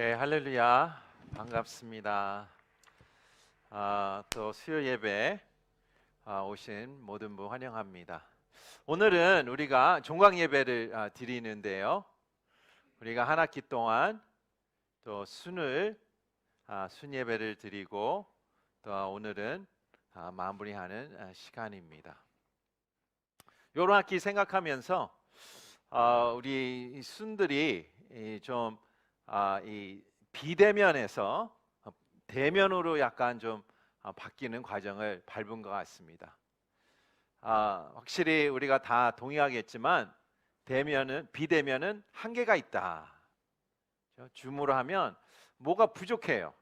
예, 할렐루야. 반갑습니다. 또 수요 예배 오신 모든 분 환영합니다. 오늘은 우리가 종강 예배를 드리는데요. 우리가 한 학기 동안 또 순 예배를 드리고 또 오늘은 마무리하는 시간입니다. 요런 학기 생각하면서 우리 순들이 이 비대면에서 대면으로 약간 좀 바뀌는 과정을 밟은 것 같습니다. 확실히 우리가 다 동의하겠지만 비대면은 한계가 있다. 줌으로 하면 뭐가 부족해요.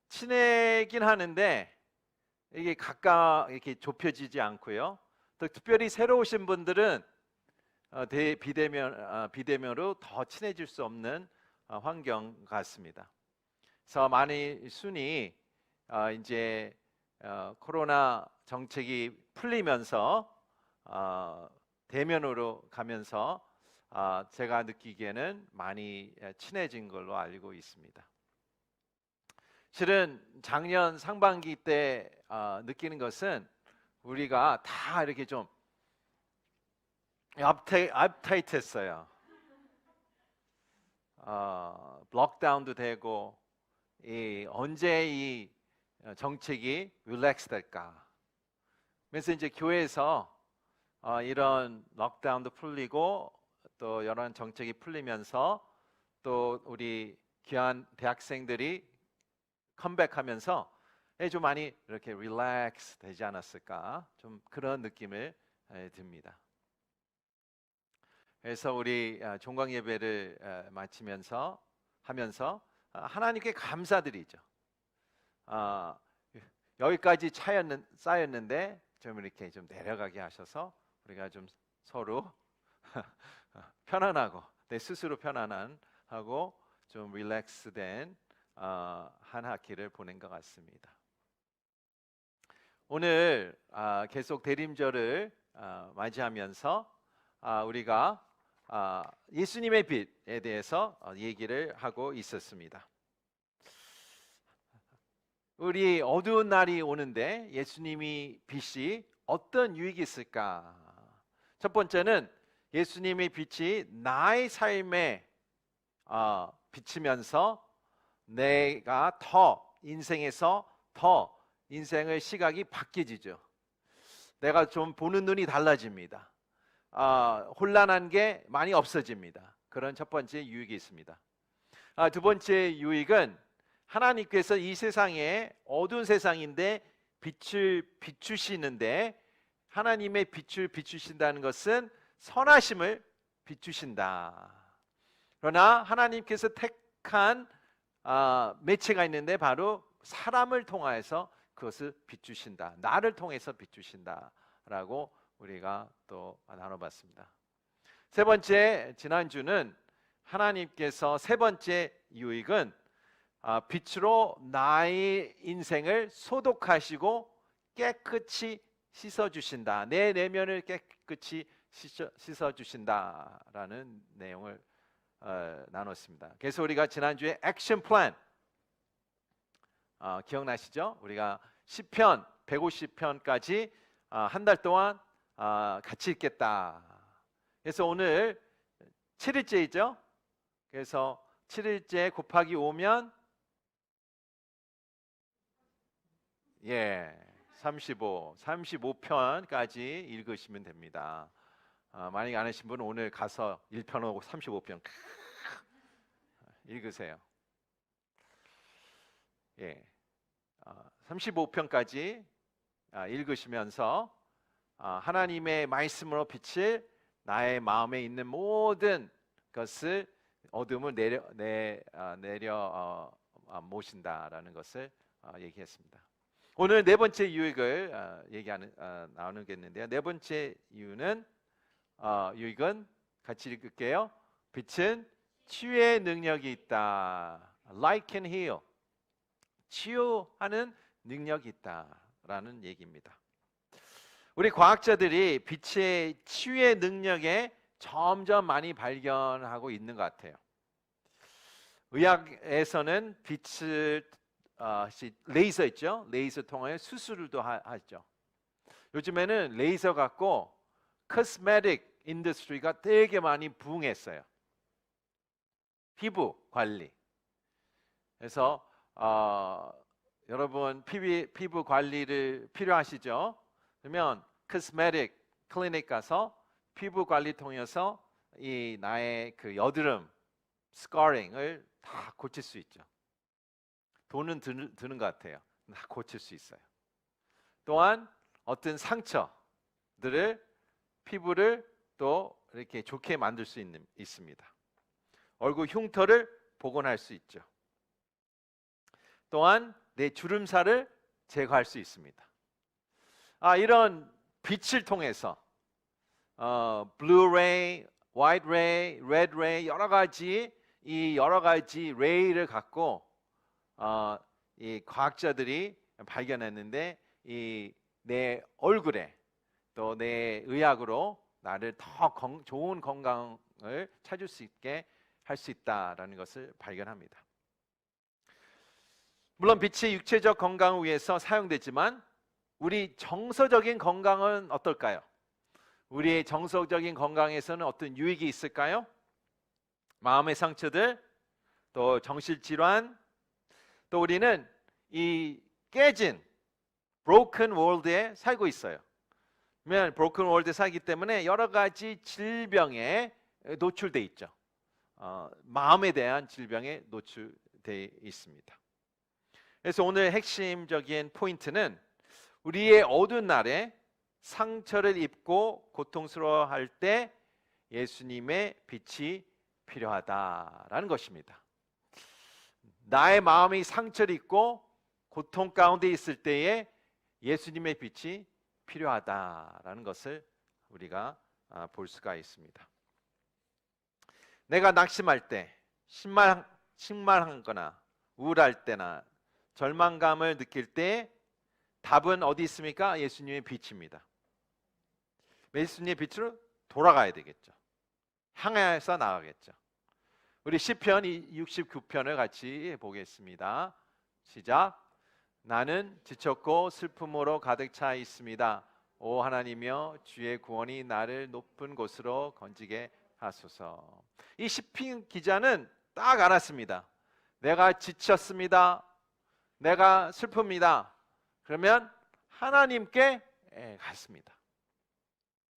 친해긴 하는데 이게 이렇게 좁혀지지 않고요. 또 특별히 새로 오신 분들은 비대면으로 더 친해질 수 없는 환경 같습니다. 그래서 많이 순이 이제 코로나 정책이 풀리면서 대면으로 가면서 제가 느끼기에는 많이 친해진 걸로 알고 있습니다. 실은 작년 상반기 때 느끼는 것은 우리가 다 이렇게 좀 업타이트했어요. 록다운도 되고 언제 이 정책이 릴렉스 될까? 그래서 이제 교회에서 이런 록다운도 풀리고 또 여러 정책이 풀리면서 또 우리 귀한 대학생들이 컴백하면서 좀 많이 이렇게 릴렉스 되지 않았을까? 좀 그런 느낌을 듭니다. 그래서 우리 종강 예배를 마치면서 하면서 하나님께 감사드리죠. 여기까지 쌓였는데 좀 이렇게 좀 내려가게 하셔서 우리가 좀 서로 편안하고 내 스스로 편안하고 좀 릴렉스된 한 학기를 보낸 것 같습니다. 오늘 계속 대림절을 맞이하면서 우리가 예수님의 빛에 대해서 얘기를 하고 있었습니다. 우리 어두운 날이 오는데 예수님이 빛이 어떤 유익이 있을까? 첫 번째는 예수님의 빛이 나의 삶에 비치면서 내가 인생에서 더 인생의 시각이 바뀌어지죠. 내가 좀 보는 눈이 달라집니다. 혼란한 게 많이 없어집니다. 그런 첫 번째 유익이 있습니다. 두 번째 유익은 하나님께서 이 세상에 어두운 세상인데 빛을 비추시는데 하나님의 빛을 비추신다는 것은 선하심을 비추신다. 그러나 하나님께서 택한 매체가 있는데 바로 사람을 통하여서 그것을 비추신다. 나를 통해서 비추신다라고 우리가 또 나눠봤습니다. 세 번째, 지난주는 하나님께서 세 번째 유익은 빛으로 나의 인생을 소독하시고 깨끗이 씻어주신다. 내 내면을 깨끗이 씻어주신다라는 내용을 나눴습니다. 그래서 우리가 지난주에 액션 플랜 기억나시죠? 우리가 시편 150편까지 한 달 동안 같이 읽겠다. 그래서 오늘 7일째이죠. 그래서 7일째 곱하기 5면 35편까지 읽으시면 됩니다. 만약에 안 하신 분은 오늘 가서 1편하고 35편 읽으세요. 35편까지 읽으시면서 하나님의 말씀으로 빛을 나의 마음에 있는 모든 것을 어둠을 내려 모신다라는 것을 얘기했습니다. 오늘 네 번째 유익을 나누겠는데요. 네 번째 유익은 같이 읽을게요. 빛은 치유의 능력이 있다. Light can heal. 치유하는 능력이 있다라는 얘기입니다. 우리 과학자들이 빛의 치유의 능력에 점점 많이 발견하고 있는 것 같아요. 의학에서는 빛을 레이저 있죠? 레이저 통해 수술도 하죠. 요즘에는 레이저 갖고 코스메틱 인더스트리가 되게 많이 부흥했어요. 피부 관리. 그래서 여러분 피부 관리를 필요하시죠? 그러면 코스메틱 클리닉 가서 피부 관리 통해서 이 나의 그 여드름, 스카링을 다 고칠 수 있죠. 돈은 드는 것 같아요. 다 고칠 수 있어요. 또한 어떤 상처들을 피부를 또 이렇게 좋게 만들 수 있습니다. 얼굴 흉터를 복원할 수 있죠. 또한 내 주름살을 제거할 수 있습니다. 이런 빛을 통해서 블루레이, 화이트 레이, 레드 레이 여러 가지 레이를 갖고 이 과학자들이 발견했는데 이 내 얼굴에 또 내 의학으로 나를 더 좋은 건강을 찾을 수 있게 할 수 있다라는 것을 발견합니다. 물론 빛이 육체적 건강을 위해서 사용되지만 우리 정서적인 건강은 어떨까요? 우리의 정서적인 건강에서는 어떤 유익이 있을까요? 마음의 상처들, 또 정신질환, 또 우리는 이 깨진 broken world에 살고 있어요. 왜냐하면 broken world에 살기 때문에 여러 가지 질병에 노출돼 있죠. 마음에 대한 질병에 노출돼 있습니다. 그래서 오늘 핵심적인 포인트는 우리의 어두운 날에 상처를 입고 고통스러워할 때 예수님의 빛이 필요하다라는 것입니다. 나의 마음이 상처를 입고 고통 가운데 있을 때에 예수님의 빛이 필요하다라는 것을 우리가 볼 수가 있습니다. 내가 낙심할 때, 식말하거나 우울할 때나 절망감을 느낄 때 답은 어디 있습니까? 예수님의 빛입니다. 예수님의 빛으로 돌아가야 되겠죠. 향해서 나가겠죠. 우리 시편 69편을 같이 보겠습니다. 시작. 나는 지쳤고 슬픔으로 가득 차 있습니다. 오 하나님이여 주의 구원이 나를 높은 곳으로 건지게 하소서. 이 시편 기자는 딱 알았습니다. 내가 지쳤습니다. 내가 슬픕니다. 그러면 하나님께 갔습니다.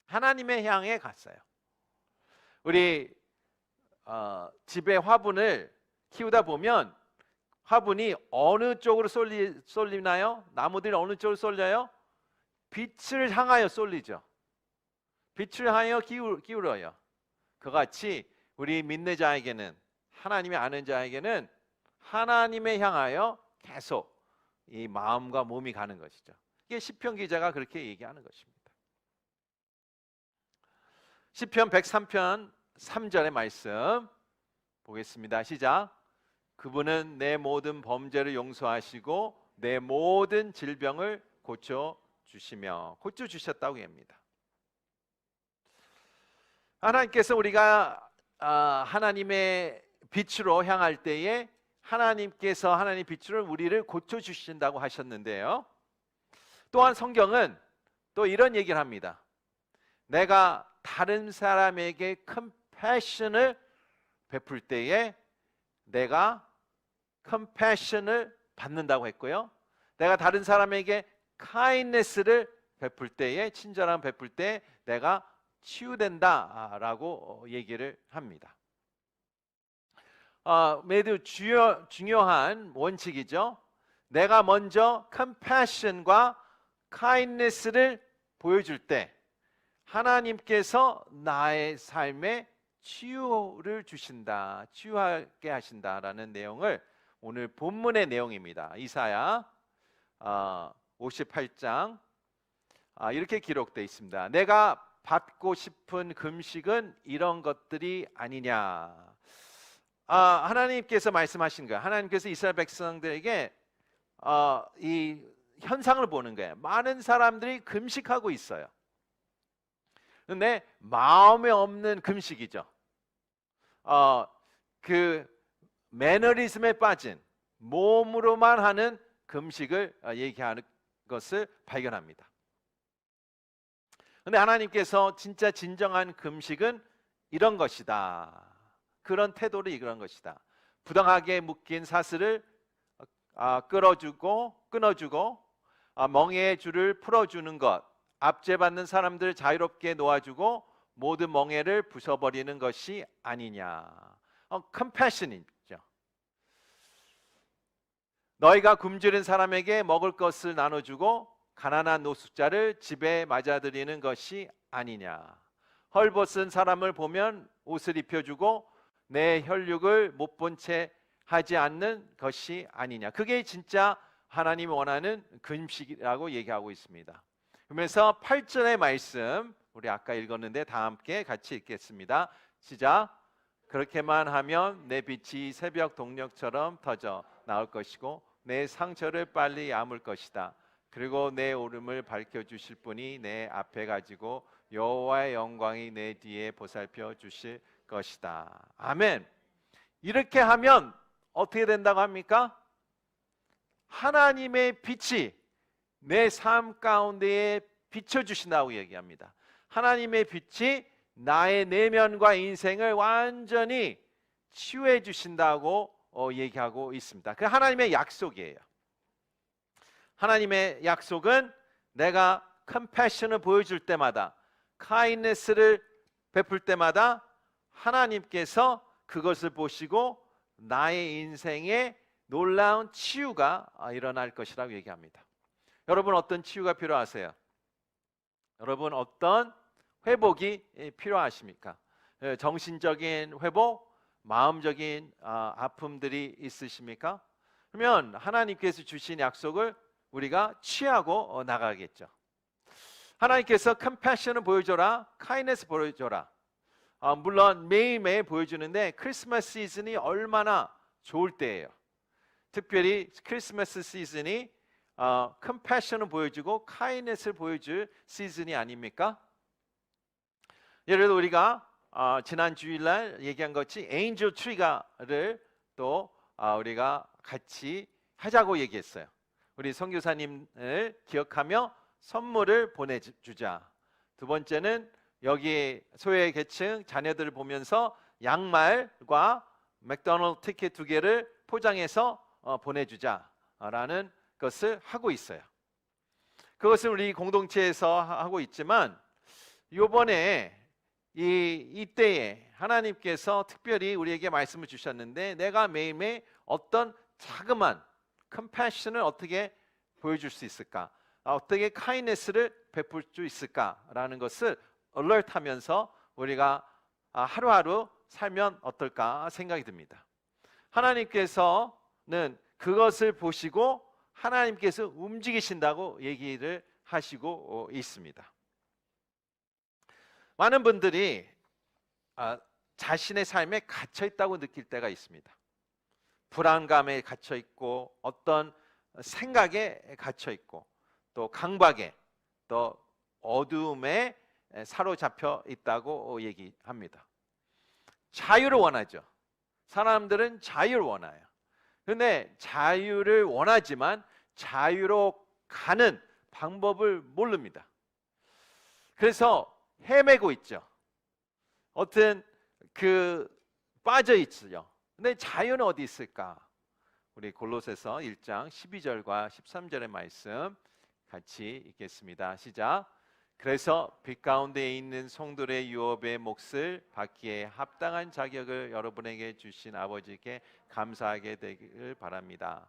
하나님의 향해 갔어요. 우리 집에 화분을 키우다 보면 화분이 어느 쪽으로 쏠리나요? 나무들이 어느 쪽으로 쏠려요? 빛을 향하여 쏠리죠. 빛을 향하여 기울어요. 그같이 우리 믿는 자에게는, 하나님이 아는 자에게는 하나님에 향하여 계속 이 마음과 몸이 가는 것이죠. 이게 시편 기자가 그렇게 얘기하는 것입니다. 시편 103편 3절의 말씀 보겠습니다. 시작. 그분은 내 모든 범죄를 용서하시고 내 모든 질병을 고쳐주시며, 고쳐주셨다고 합니다. 하나님께서 우리가 하나님의 빛으로 향할 때에 하나님께서 하나님의 빛으로 우리를 고쳐주신다고 하셨는데요, 또한 성경은 또 이런 얘기를 합니다. 내가 다른 사람에게 컴패션을 베풀 때에 내가 컴패션을 받는다고 했고요, 내가 다른 사람에게 kindness를 베풀 때에, 친절함 베풀 때 내가 치유된다라고 얘기를 합니다. 매우 중요한 원칙이죠. 내가 먼저 compassion과 kindness를 보여줄 때 하나님께서 나의 삶에 치유를 주신다, 치유하게 하신다라는 내용을 오늘 본문의 내용입니다. 이사야 58장 이렇게 기록되어 있습니다. 내가 받고 싶은 금식은 이런 것들이 아니냐. 하나님께서 말씀하신 거예요. 하나님께서 이스라엘 백성들에게 이 현상을 보는 거예요. 많은 사람들이 금식하고 있어요. 근데 마음에 없는 금식이죠. 그 매너리즘에 빠진 몸으로만 하는 금식을 얘기하는 것을 발견합니다. 근데 하나님께서 진짜 진정한 금식은 이런 것이다. 그런 태도를 이런 것이다. 부당하게 묶인 사슬을 끊어주고 멍에의 줄을 풀어주는 것, 압제받는 사람들 자유롭게 놓아주고 모든 멍에를 부숴버리는 것이 아니냐. 컴패션이죠. 너희가 굶주린 사람에게 먹을 것을 나눠주고 가난한 노숙자를 집에 맞아들이는 것이 아니냐. 헐벗은 사람을 보면 옷을 입혀주고 내 혈육을 못 본 채 하지 않는 것이 아니냐. 그게 진짜 하나님이 원하는 금식이라고 얘기하고 있습니다. 그러면서 8절의 말씀 우리 아까 읽었는데 다 함께 같이 읽겠습니다. 시작. 그렇게만 하면 내 빛이 새벽 동력처럼 터져 나올 것이고 내 상처를 빨리 아물 것이다. 그리고 내 오름을 밝혀주실 분이 내 앞에 가지고 여호와의 영광이 내 뒤에 보살펴 주실 것이다. 아멘. 이렇게 하면 어떻게 된다고 합니까? 하나님의 빛이 내 삶 가운데에 비춰주신다고 얘기합니다. 하나님의 빛이 나의 내면과 인생을 완전히 치유해 주신다고 얘기하고 있습니다. 그 하나님의 약속이에요. 하나님의 약속은 내가 컴패션을 보여줄 때마다, 카인네스를 베풀 때마다 하나님께서 그것을 보시고 나의 인생에 놀라운 치유가 일어날 것이라고 얘기합니다. 여러분 어떤 치유가 필요하세요? 여러분 어떤 회복이 필요하십니까? 정신적인 회복, 마음적인 아픔들이 있으십니까? 그러면 하나님께서 주신 약속을 우리가 취하고 나가겠죠. 하나님께서 컴패션을 보여줘라, 카이니스 보여줘라. 물론 매일매일 보여주는데 크리스마스 시즌이 얼마나 좋을 때예요. 특별히 크리스마스 시즌이 컴패션을 보여주고 카이니스를 보여줄 시즌이 아닙니까? 예를 들어 우리가 지난 주일날 얘기한 것이 엔젤 트리가를 또 우리가 같이 하자고 얘기했어요. 우리 선교사님을 기억하며 선물을 보내주자. 두 번째는 여기 소외계층 자녀들을 보면서 양말과 맥도날드 티켓 2개를 포장해서 보내주자라는 것을 하고 있어요. 그것을 우리 공동체에서 하고 있지만 이번에 이때에 하나님께서 특별히 우리에게 말씀을 주셨는데 내가 매일매일 어떤 자그만 컴패션을 어떻게 보여줄 수 있을까? 어떻게 카이니스를 베풀 수 있을까라는 것을 얼럿하면서 우리가 하루하루 살면 어떨까 생각이 듭니다. 하나님께서는 그것을 보시고 하나님께서 움직이신다고 얘기를 하시고 있습니다. 많은 분들이 자신의 삶에 갇혀 있다고 느낄 때가 있습니다. 불안감에 갇혀 있고 어떤 생각에 갇혀 있고 또 강박에 또 어두움에 사로잡혀 있다고 얘기합니다. 자유를 원하죠. 사람들은 자유를 원해요. 그런데 자유를 원하지만 자유로 가는 방법을 모릅니다. 그래서 헤매고 있죠. 어떤 빠져 있죠. 근데 자유는 어디 있을까? 우리 골로새서 1장 12절과 13절의 말씀 같이 읽겠습니다. 시작. 그래서 빛 가운데 있는 성도의 유업의 몫을 받기에 합당한 자격을 여러분에게 주신 아버지께 감사하게 되기를 바랍니다.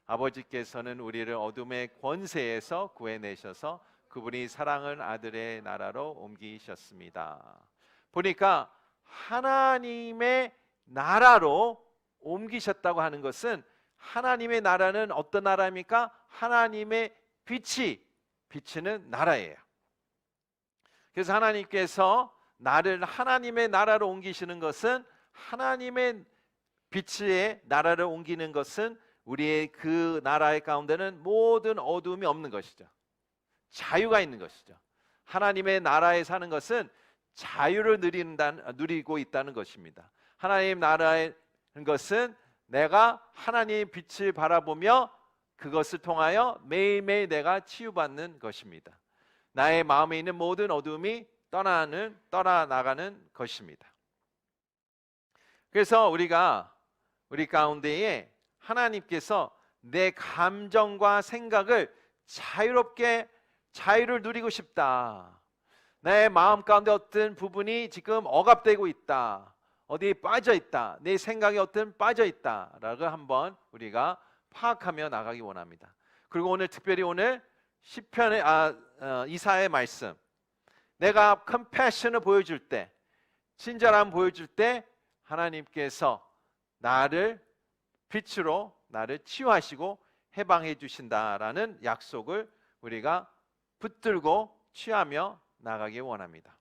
아버지께서는 우리를 어둠의 권세에서 구해내셔서 그분이 사랑하는 아들의 나라로 옮기셨습니다. 보니까 하나님의 나라로 옮기셨다고 하는 것은 하나님의 나라는 어떤 나라입니까? 하나님의 빛이 비치는 나라예요. 그래서 하나님께서 나를 하나님의 나라로 옮기시는 것은 하나님의 빛의 나라를 옮기는 것은 우리의 그 나라의 가운데는 모든 어두움이 없는 것이죠. 자유가 있는 것이죠. 하나님의 나라에 사는 것은 자유를 누리고 있다는 것입니다. 하나님 나라의 것은 내가 하나님의 빛을 바라보며 그것을 통하여 매일매일 내가 치유받는 것입니다. 나의 마음에 있는 모든 어둠이 떠나나가는 것입니다. 그래서 우리가 우리 가운데에 하나님께서 내 감정과 생각을 자유를 누리고 싶다. 내 마음 가운데 어떤 부분이 지금 억압되고 있다. 어디에 빠져 있다. 내 생각이 어떤 빠져 있다라고 한번 우리가 파악하며 나가기 원합니다. 그리고 오늘 특별히 오늘 시편의 이사야의 말씀, 내가 컴패션을 보여줄 때, 친절함 보여줄 때 하나님께서 나를 빛으로 나를 치유하시고 해방해 주신다라는 약속을 우리가 붙들고 취하며 나가기 원합니다.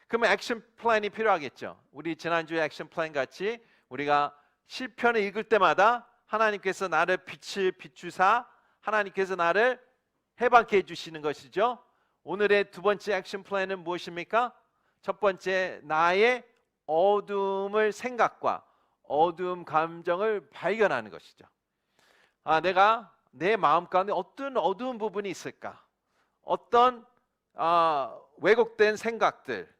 그러면 액션 플랜이 필요하겠죠. 우리 지난주에 액션 플랜 같이 우리가 시편을 읽을 때마다 하나님께서 나를 빛을 비추사 하나님께서 나를 해방케 해주시는 것이죠. 오늘의 두 번째 액션 플랜은 무엇입니까? 첫 번째, 나의 어두움을 생각과 어두움 감정을 발견하는 것이죠. 내가 내 마음 가운데 어떤 어두운 부분이 있을까? 어떤 왜곡된 생각들,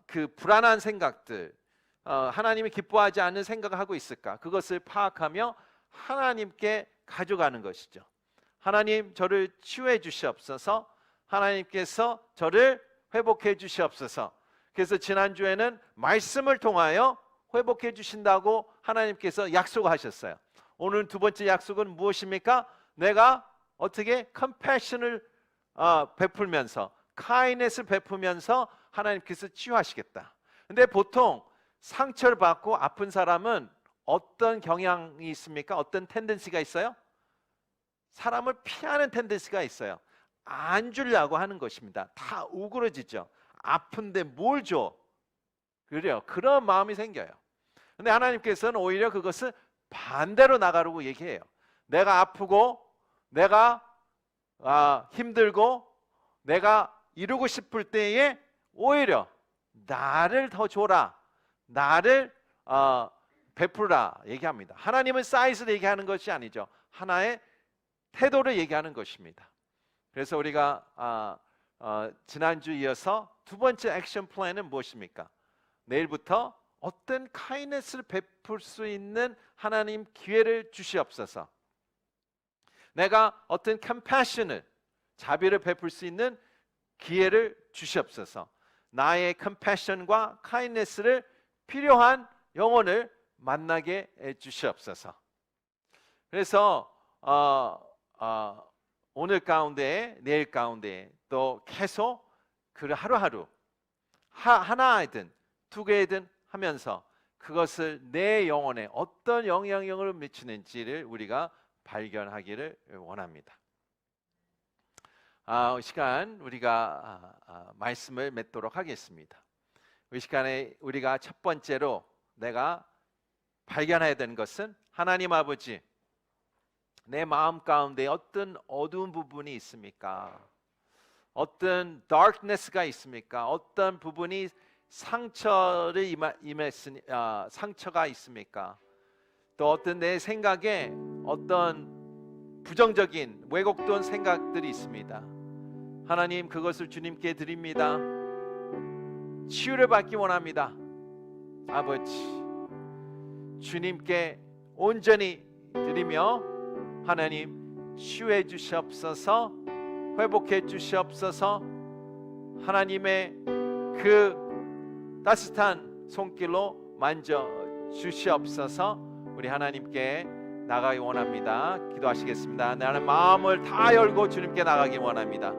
그 불안한 생각들, 하나님이 기뻐하지 않는 생각을 하고 있을까? 그것을 파악하며 하나님께 가져가는 것이죠. 하나님, 저를 치유해 주시옵소서. 하나님께서 저를 회복해 주시옵소서. 그래서 지난주에는 말씀을 통하여 회복해 주신다고 하나님께서 약속하셨어요. 오늘 두 번째 약속은 무엇입니까? 내가 어떻게 컴패션을 베풀면서, 카이넷을 베푸면서 하나님께서 치유하시겠다. 근데 보통 상처를 받고 아픈 사람은 어떤 경향이 있습니까? 어떤 텐den시가 있어요? 사람을 피하는 텐den시가 있어요. 안 주려고 하는 것입니다. 다 우그러지죠. 아픈데 뭘 줘? 그래요. 그런 마음이 생겨요. 근데 하나님께서는 오히려 그것을 반대로 나가라고 얘기해요. 내가 아프고 내가 힘들고 내가 이루고 싶을 때에 오히려 나를 더 줘라, 나를 베풀라 얘기합니다. 하나님은 사이즈를 얘기하는 것이 아니죠. 하나의 태도를 얘기하는 것입니다. 그래서 우리가 지난주 이어서 두 번째 액션 플랜은 무엇입니까? 내일부터 어떤 카이넷을 베풀 수 있는 하나님 기회를 주시옵소서. 내가 어떤 컴패션을, 자비를 베풀 수 있는 기회를 주시옵소서. 나의 컴패션과 카이넷을 필요한 영혼을 만나게 해 주시옵소서. 그래서 오늘 가운데, 내일 가운데 또 계속 그 하루하루 하나이든 두 개이든 하면서 그것을 내 영혼에 어떤 영향력을 미치는지를 우리가 발견하기를 원합니다. 이 시간 우리가 말씀을 맺도록 하겠습니다. 이 시간에 우리가 첫 번째로 내가 발견해야 되는 것은 하나님 아버지, 내 마음 가운데 어떤 어두운 부분이 있습니까? 어떤 darkness가 있습니까? 어떤 부분이 상처를 상처가 있습니까? 또 어떤 내 생각에 어떤 부정적인 왜곡된 생각들이 있습니다. 하나님, 그것을 주님께 드립니다. 치유를 받기 원합니다. 아버지, 주님께 온전히 드리며 하나님 치유해 주시옵소서, 회복해 주시옵소서. 하나님의 그 따뜻한 손길로 만져 주시옵소서. 우리 하나님께 나가기 원합니다. 기도하시겠습니다. 나는 마음을 다 열고 주님께 나가기 원합니다.